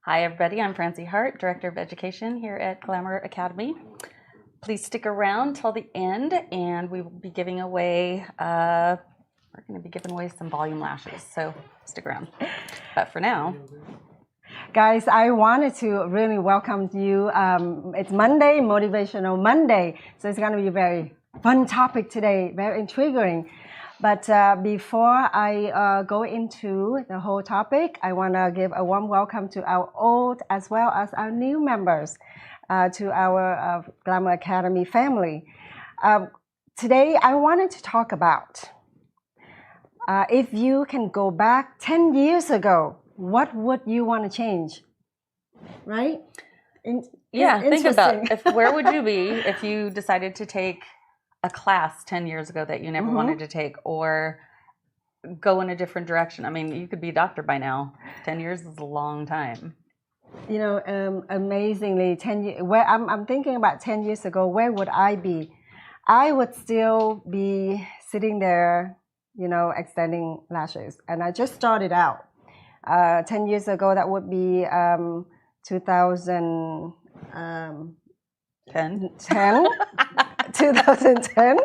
Hi, everybody. I'm Francie Hart, Director of Education here at Glamour Academy. Please stick around till the end, and we will be giving away. We're going to be giving away some volume lashes, so stick around. But for now, guys, I wanted to really welcome you. It's Monday, Motivational Monday, so it's going to be a very fun topic today, very intriguing. But before I go into the whole topic, I want to give a warm welcome to our old as well as our new members to our Glamour Academy family. Today, I wanted to talk about if you can go back 10 years ago, what would you want to change? Right? Think about where would you be if you decided to take a class 10 years ago that you never wanted to take, or go in a different direction. I mean, you could be a doctor by now. 10 years is a long time. You know, amazingly, 10 years. Where I'm thinking about 10 years ago, where would I be? I would still be sitting there, you know, extending lashes, and I just started out. 10 years ago, that would be 2010. 2010.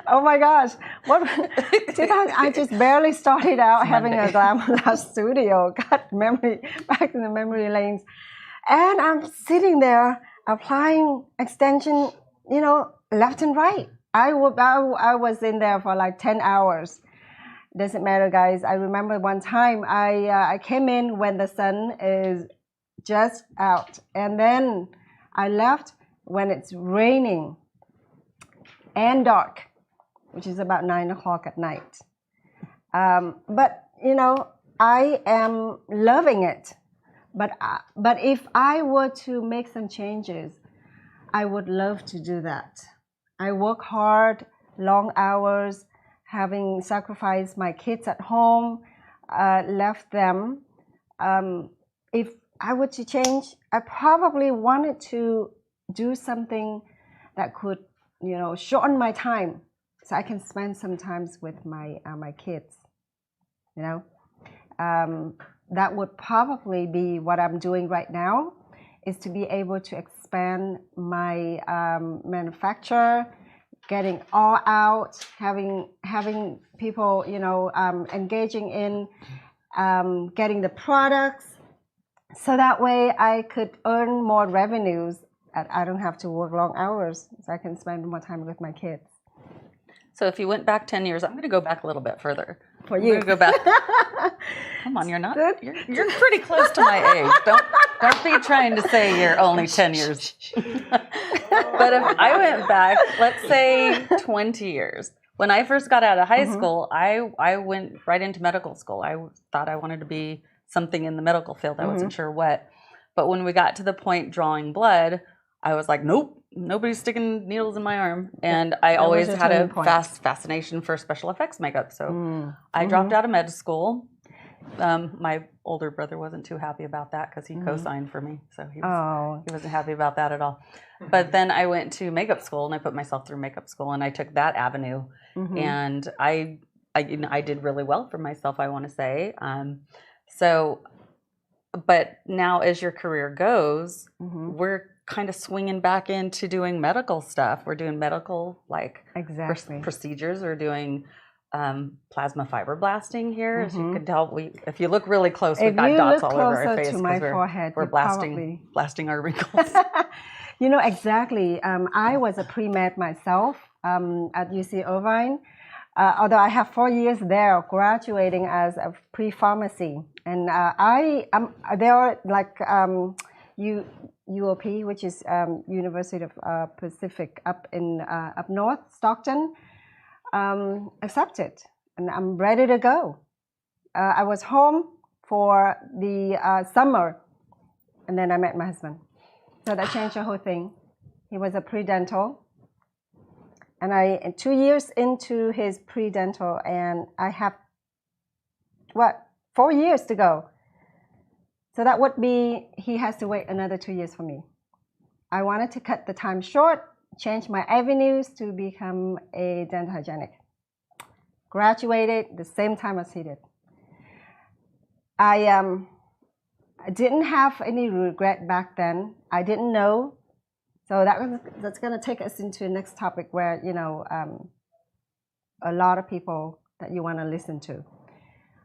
Oh my gosh! What? 2000, I just barely started out having a Glamour Lash studio. Got back in the memory lanes, and I'm sitting there applying extension, you know, left and right. I was in there for like 10 hours. Doesn't matter, guys. I remember one time I came in when the sun is just out, and then I left when it's raining and dark, which is about 9 o'clock at night. But you know, I am loving it. But if I were to make some changes, I would love to do that. I work hard, long hours, having sacrificed my kids at home, left them. If I were to change, I probably wanted to do something that could, you know, shorten my time so I can spend some time with my kids. You know, that would probably be what I'm doing right now, is to be able to expand my manufacture, getting all out, having people, you know, engaging in getting the products, so that way I could earn more revenues. I don't have to work long hours, so I can spend more time with my kids. So if you went back 10 years, I'm going to go back a little bit further. For you, go back. Come on, you're not. You're pretty close to my age. Don't be trying to say you're only 10 years. But if I went back, let's say 20 years. When I first got out of high school, I went right into medical school. I thought I wanted to be something in the medical field. I wasn't sure what. But when we got to the point drawing blood, I was like, nope, nobody's sticking needles in my arm. And I always had a fascination for special effects makeup. So I dropped out of med school. My older brother wasn't too happy about that because he co-signed for me. So he wasn't happy about that at all. But then I went to makeup school, and I put myself through makeup school, and I took that avenue. And I did really well for myself, I want to say. But now as your career goes, we're kind of swinging back into doing medical stuff. We're doing medical procedures. We're doing plasma fiberblasting here. As you can tell, if you look really close, we've got dots all over our face because we're blasting our wrinkles. You know, exactly. I was a pre-med myself at UC Irvine. Although I have 4 years there, graduating as a pre-pharmacy, and there are like UOP, which is University of Pacific up north, Stockton, accepted, and I'm ready to go. I was home for the summer, and then I met my husband, so that changed the whole thing. He was a pre-dental. And 2 years into his pre-dental, and I have 4 years to go. So that would be, he has to wait another 2 years for me. I wanted to cut the time short, change my avenues to become a dental hygienic. Graduated the same time as he did. I didn't have any regret back then. I didn't know. So that's going to take us into the next topic where, a lot of people that you want to listen to.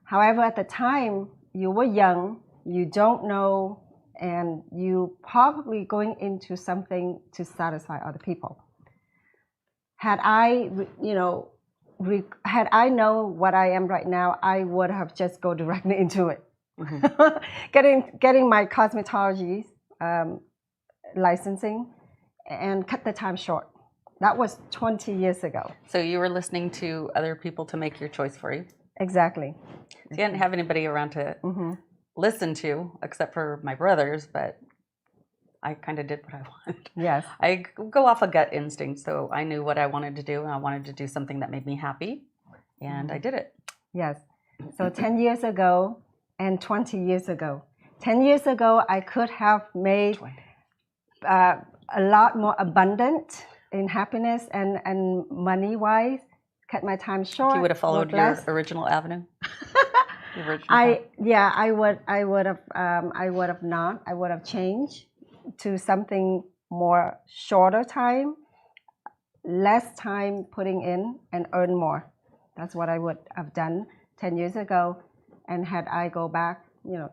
However, at the time, you were young, you don't know, and you probably going into something to satisfy other people. Had I, had I known what I am right now, I would have just go directly into it. Getting my cosmetology licensing and cut the time short. That was 20 years ago. So you were listening to other people to make your choice for you? Exactly. You didn't have anybody around to listen to, except for my brothers, but I kind of did what I wanted. Yes. I go off a gut instinct, so I knew what I wanted to do, and I wanted to do something that made me happy, and I did it. Yes. So 10 years ago and 20 years ago. 10 years ago, I could have made a lot more abundant in happiness and money-wise. Cut my time short. If you would have followed your original avenue. I would have not. I would have changed to something more shorter time, less time putting in, and earn more. That's what I would have done 10 years ago. And had I go back,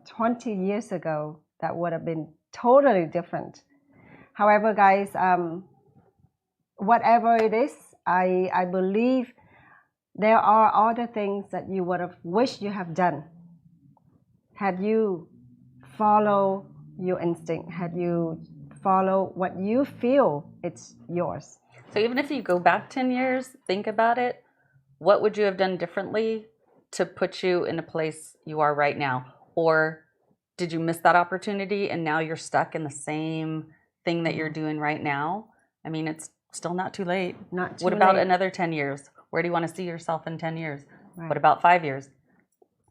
20 years ago, that would have been totally different. However, guys, whatever it is, I believe there are other things that you would have wished you have done. Had you follow your instinct, had you follow what you feel it's yours. So even if you go back 10 years, think about it. What would you have done differently to put you in a place you are right now? Or did you miss that opportunity and now you're stuck in the same thing that you're doing right now? I mean, it's still not too late. Not too What about late. another 10 years? Where do you want to see yourself in 10 years? Right. What about 5 years?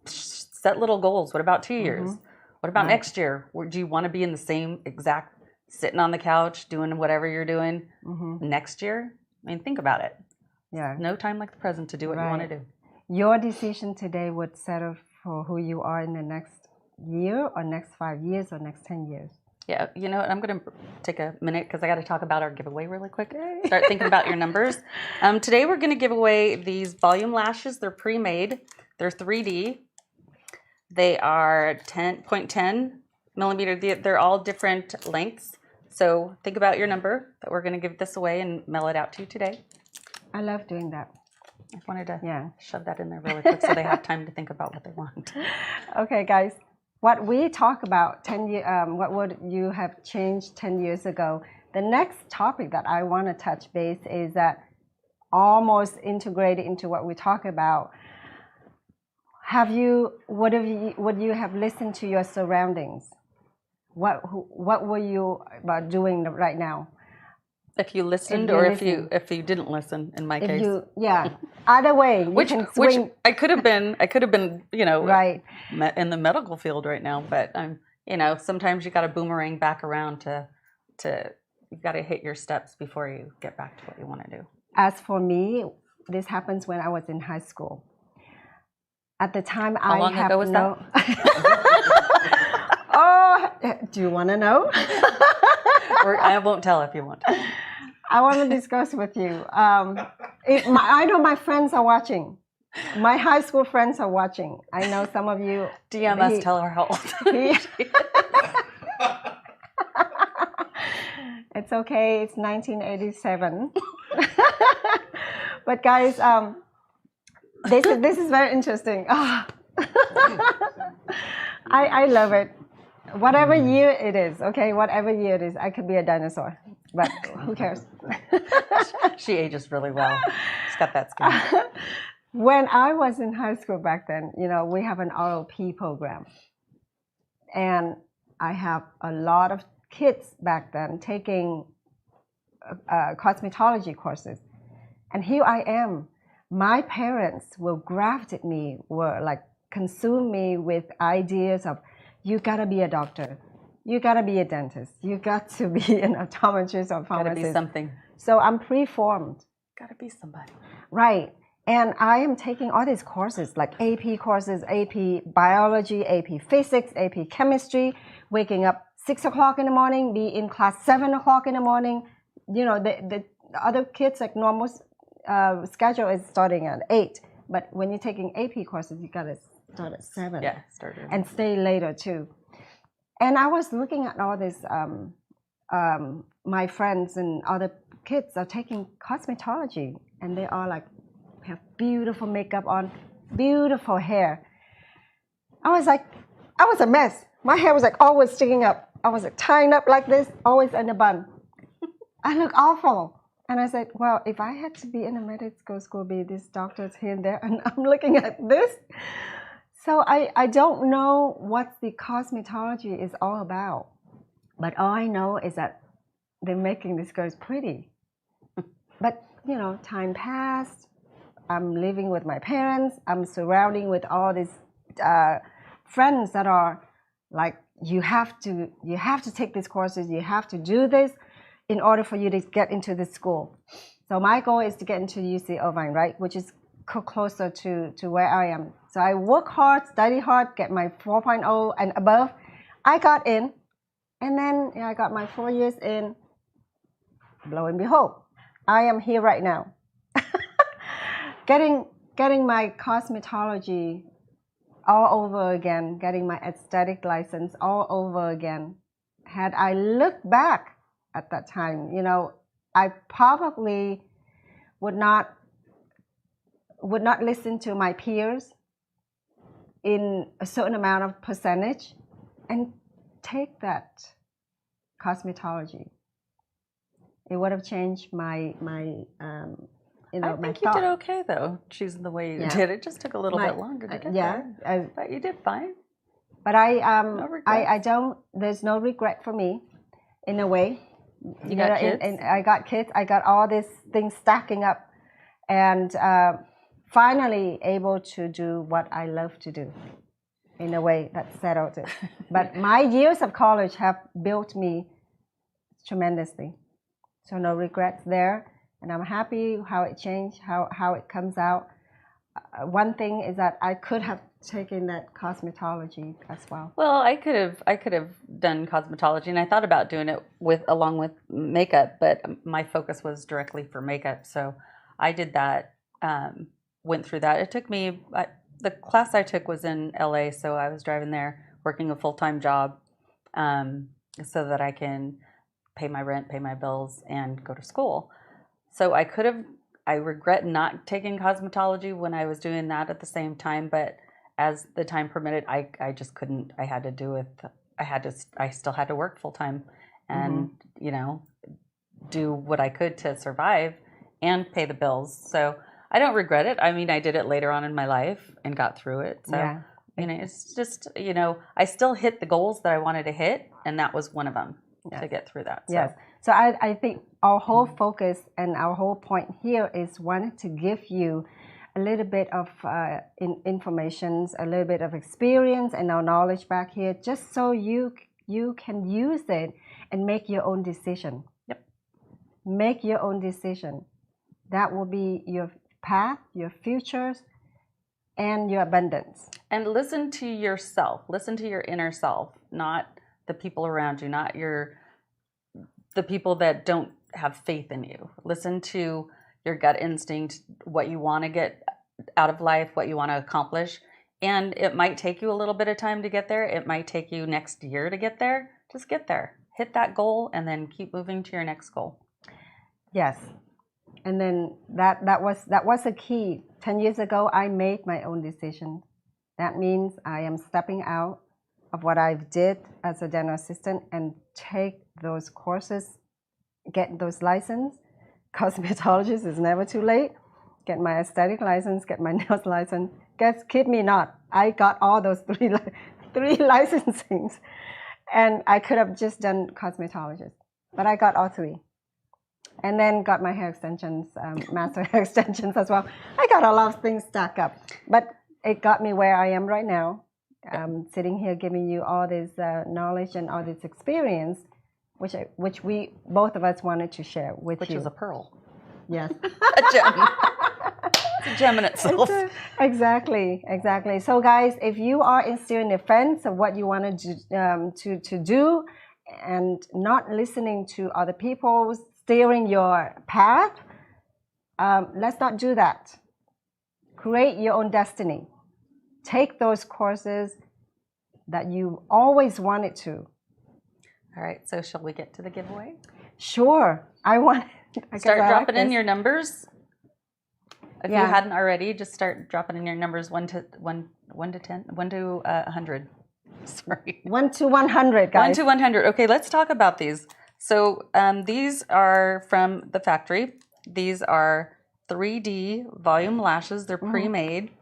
Set little goals. What about 2 years? What about next year? Do you want to be in the same exact, sitting on the couch, doing whatever you're doing next year? I mean, think about it. Yeah. No time like the present to do what you want to do. Your decision today would settle for who you are in the next year or next 5 years or next 10 years. Yeah, you know what? I'm going to take a minute because I got to talk about our giveaway really quick. Start thinking about your numbers. Today we're going to give away these volume lashes. They're pre-made. They're 3D. They are 10.10 millimeter. They're all different lengths. So think about your number that we're going to give this away and mail it out to you today. I love doing that. I wanted to shove that in there really quick so they have time to think about what they want. Okay, guys. What we talk about 10 years, what would you have changed 10 years ago? The next topic that I want to touch base is that almost integrated into what we talk about. Would you have listened to your surroundings? What were you doing right now? If you listened or if you didn't listen, in my case. Either way, which I could have been, right, in the medical field right now. But sometimes you got to boomerang back around to you got to hit your steps before you get back to what you want to do. As for me, this happens when I was in high school. At the time, How long ago was that? Oh, do you want to know? I won't tell if you want. I want to discuss with you. I know my friends are watching. My high school friends are watching. I know some of you. DMS, tell her how old. It's okay. It's 1987. But guys, this is very interesting. I love it. Whatever year it is, okay? Whatever year it is, I could be a dinosaur, but who cares? She ages really well. She's got that skin. When I was in high school back then, we have an ROP program. And I have a lot of kids back then taking cosmetology courses. And here I am. My parents will graft at me, consume me with ideas of, you gotta be a doctor, you gotta be a dentist, you got to be an optometrist or pharmacist. Gotta be something. So I'm preformed. Gotta be somebody. Right. And I am taking all these courses, like AP courses, AP biology, AP physics, AP chemistry, waking up 6 o'clock in the morning, be in class 7 o'clock in the morning. You know, the other kids, like normal schedule is starting at 8. But when you're taking AP courses, you got to start at 7. Yeah, start early. And stay later too. And I was looking at all this, my friends and other kids are taking cosmetology, and they are like, have beautiful makeup on, beautiful hair. I was a mess. My hair was like always sticking up. I was like tying up like this, always in a bun. I look awful. And I said, well, if I had to be in a medical school, be these doctors here and there, and I'm looking at this. So I don't know what the cosmetology is all about. But all I know is that they're making these girls pretty. But, you know, time passed. I'm living with my parents. I'm surrounding with all these friends that are like, you have to take these courses. You have to do this in order for you to get into this school. So my goal is to get into UC Irvine, right, which is closer to where I am. So I work hard, study hard, get my 4.0 and above. I got in, and then I got my 4 years in. Lo and behold, I am here right now. Getting my cosmetology all over again, getting my aesthetic license all over again. Had I looked back at that time, you know, I probably would not listen to my peers in a certain amount of percentage and take that cosmetology. It would have changed my you know, I think my you did thought. okay though, choosing the way you did. It just took a little bit longer to get there. But you did fine. But No regrets. I don't. There's no regret for me, in a way. You got kids. And I got kids. I got all these things stacking up, and finally able to do what I love to do, in a way that settled it. But my years of college have built me tremendously, so no regrets there. And I'm happy how it changed, how it comes out. One thing is that I could have taken that cosmetology as well. Well, I could have done cosmetology, and I thought about doing it along with makeup, but my focus was directly for makeup. So I did that, went through that. It took me, the class I took was in LA, so I was driving there, working a full-time job, so that I can pay my rent, pay my bills, and go to school. So I regret not taking cosmetology when I was doing that at the same time, but as the time permitted, I just couldn't. I had to do it. I still had to work full time and, you know, do what I could to survive and pay the bills. So I don't regret it. I mean, I did it later on in my life and got through it. So, you know, it's just, you know, I still hit the goals that I wanted to hit, and that was one of them to get through that. So. Yes. So I think our whole focus and our whole point here is wanted to give you a little bit of information, a little bit of experience and our knowledge back here, just so you can use it and make your own decision. Yep. Make your own decision. That will be your path, your futures, and your abundance. And listen to yourself. Listen to your inner self, not the people around you, not the people that don't have faith in you. Listen to your gut instinct, what you want to get out of life, what you want to accomplish. And it might take you a little bit of time to get there. It might take you next year to get there. Just get there. Hit that goal and then keep moving to your next goal. Yes. And then that was the key. 10 years ago, I made my own decision. That means I am stepping out of what I did as a dental assistant and take those courses, get those license. Cosmetologist is never too late. Get my aesthetic license, get my nails license. Kid me not, I got all those three licensings, and I could have just done cosmetologist, but I got all three. And then got my hair extensions, master hair extensions as well. I got a lot of things stacked up, but it got me where I am right now. Sitting here giving you all this knowledge and all this experience, which we both of us wanted to share with you. Which is a pearl. Yes. A gem. It's a gem in itself. Exactly. So guys, if you are still in the fence of what you want to do and not listening to other people steering your path, let's not do that. Create your own destiny. Take those courses that you always wanted to. All right, so shall we get to the giveaway? Sure. Start dropping in your numbers. If Yeah. you hadn't already, just start dropping in your numbers 1 to 100. Sorry. 1 to 100, guys. 1 to 100. Okay, let's talk about these. So these are from the factory. These are 3D volume lashes. They're pre-made.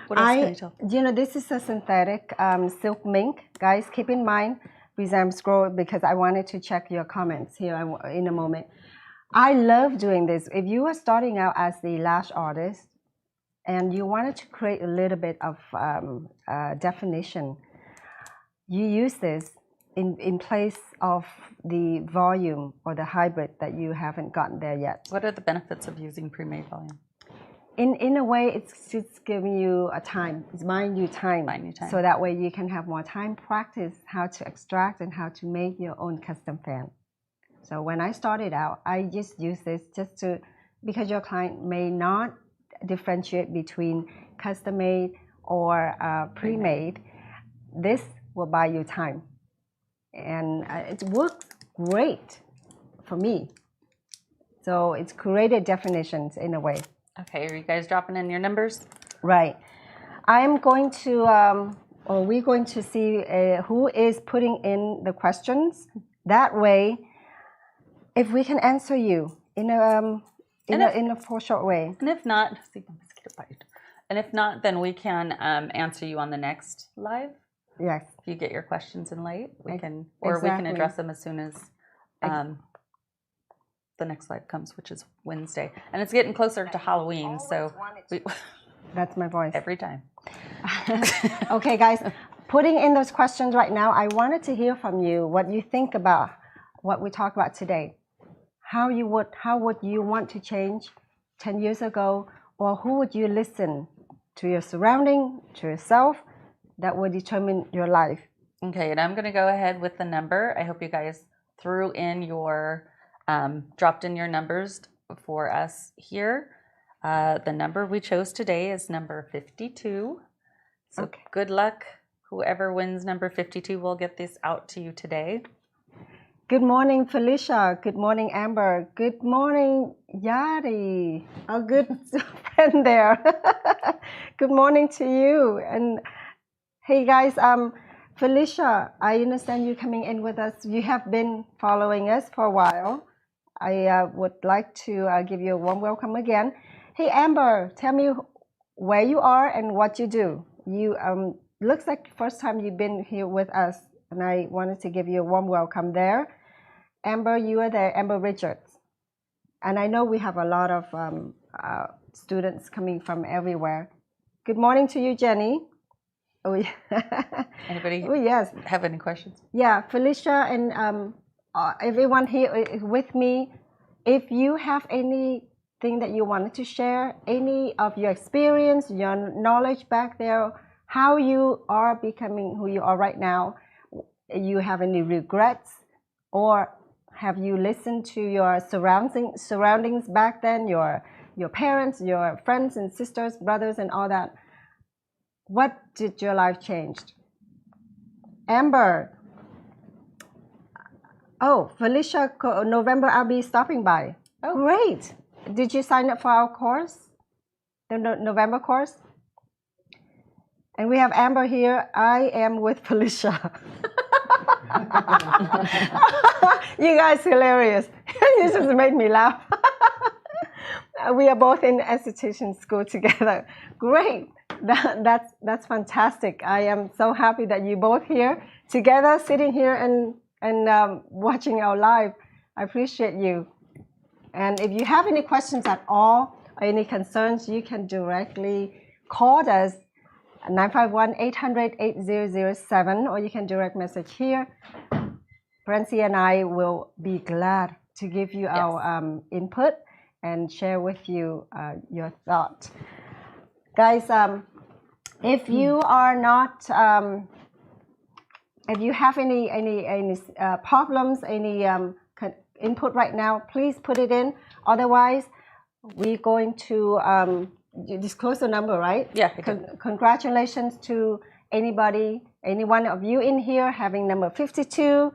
What else can you tell? This is a synthetic silk mink. Guys, keep in mind, please scroll because I wanted to check your comments here in a moment. I love doing this. If you are starting out as the lash artist and you wanted to create a little bit of definition, you use this in place of the volume or the hybrid that you haven't gotten there yet. What are the benefits of using pre-made volume? In a way, it's just giving you a time. It's buying you time. So that way you can have more time, practice how to extract and how to make your own custom fan. So when I started out, I just used this because your client may not differentiate between custom made or pre-made. This will buy you time. And it works great for me. So it's created definitions in a way. Okay, are you guys dropping in your numbers? Right. I'm going to, or we're going to see who is putting in the questions. That way, if we can answer you in a short way. And if not, then we can answer you on the next live. Yes. If you get your questions in late, we can address them as soon as the next live comes, which is Wednesday. And it's getting closer to Halloween, so that's my voice. Every time. Okay, guys, putting in those questions right now, I wanted to hear from you what you think about what we talked about today. How would you want to change 10 years ago, or who would you listen to your surrounding, to yourself, that would determine your life? Okay, and I'm going to go ahead with the number. I hope you guys threw in your dropped in your numbers for us here. The number we chose today is number 52. So Good luck. Whoever wins number 52 will get this out to you today. Good morning, Felicia. Good morning, Amber. Good morning, Yari. Our good friend there. Good morning to you. And hey, guys, Felicia, I understand you coming in with us. You have been following us for a while. I would like to give you a warm welcome again. Hey, Amber, tell me where you are and what you do. You looks like the first time you've been here with us, and I wanted to give you a warm welcome there. Amber, you are there, Amber Richards. And I know we have a lot of students coming from everywhere. Good morning to you, Jenny. Oh, yeah. Anybody have any questions? Yeah, Felicia and everyone here with me, if you have anything that you wanted to share, any of your experience, your knowledge back there, how you are becoming who you are right now, you have any regrets, or have you listened to your surroundings back then, your parents, your friends and sisters, brothers and all that? What did your life change? Amber. Oh, Felicia, November I'll be stopping by. Oh, great. Did you sign up for our course? The November course? And we have Amber here. I am with Felicia. You guys hilarious. You just made me laugh. We are both in esthetician school together. Great. That's fantastic. I am so happy that you both here together, sitting here and watching our live. I appreciate you. And if you have any questions at all or any concerns, you can directly call us 951-800-8007, or you can direct message here. Francie and I will be glad to give you our input and share with you your thoughts. Guys, if you are not, if you have any problems, any input right now, please put it in. Otherwise, we're going to disclose the number, right? Yeah. Congratulations to anybody, any one of you in here having number 52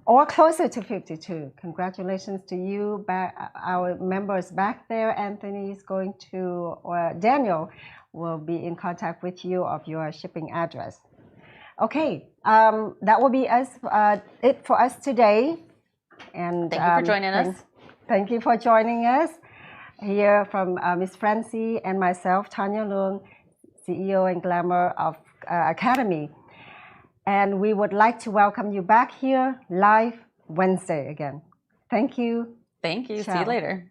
or closer to 52. Congratulations to you, our members back there. Anthony is going to, or Daniel will be in contact with you of your shipping address. Okay, that will be it for us today. And thank you for joining us. Thank you for joining us here from Miss Francie and myself, Tanya Leung, CEO and Glamour of Academy. And we would like to welcome you back here live Wednesday again. Thank you. Thank you. Ciao. See you later.